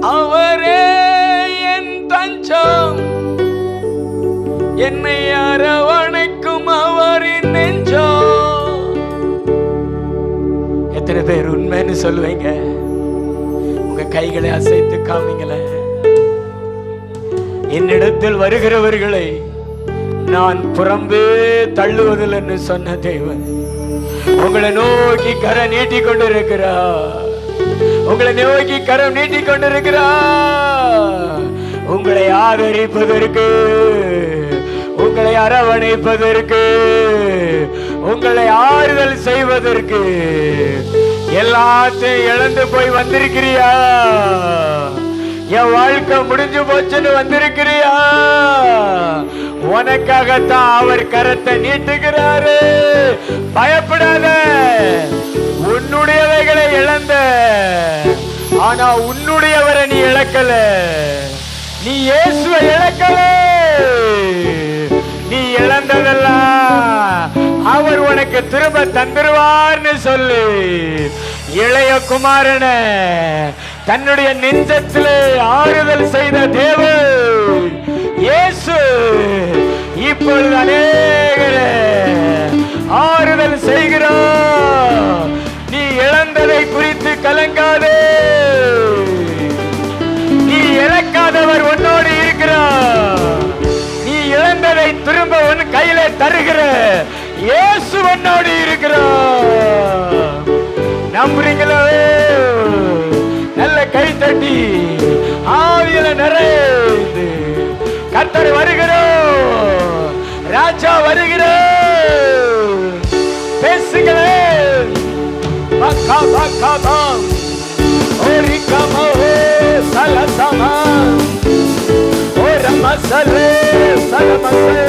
அவரே என் தஞ்சம், என்னை அரவணைக்கும் அவரின் நெஞ்சம். எத்தனை பேர் உண்மைன்னு சொல்லுவீங்க? உங்க கைகளை அசைத்து காமிங்களே. என்னிடத்தில் வருகிறவர்களை நான் புறம்பே தள்ளுவதில் என்று சொன்ன தேவன் உங்களை நோக்கி கரம் நீட்டி கொண்டிருக்கிறார். உங்களை நோக்கி கரம் நீட்டி கொண்டிருக்கிறார். உங்களை ஆதரிப்பதற்கு, உங்களை அரவணைப்பதற்கு, உங்களை ஆறுதல் செய்வதற்கு. எல்லாத்தையும் இழந்து போய் வந்திருக்கிறியா? என் வாழ்க்கை முடிஞ்சு போச்சுன்னு வந்திருக்கிறியா? உனக்காகத்தான் அவர் கரத்தை நீட்டுகிறாரு. பயப்படாத. உன்னுடையவைகளை இழந்த, ஆனா உன்னுடையவரை நீ இழக்கல. நீ இயேசுவை இழக்கல. நீ இழந்ததெல்லாம் அவர் உனக்கு திரும்ப தந்துருவார்னு சொல்லு. இளைய குமாரன தன்னுடைய நெஞ்சத்திலே ஆறுதல் செய்த தேவன் இயேசு இப்பொழுது அநேகரை ஆறுதல் செய்கிறார். நீ இழந்ததை குறித்து கலங்காதே. நீ இழக்காதவர் உன்னோடு இருக்கிறார். நீ இழந்ததை திரும்ப உன் கையில தருகிற இயேசு உன்னோடு இருக்கிறார். நம்புறீங்களோ? நல்ல கை தட்டி ஆவியில நிறைந்து கர்த்தர் வருகிறோம், ராஜா வருகிறோம். பேசுகிறேன். பக்கா பக்கா பாம் ஓரி கமோ சலசமா ஓ ரமசலே சலமசே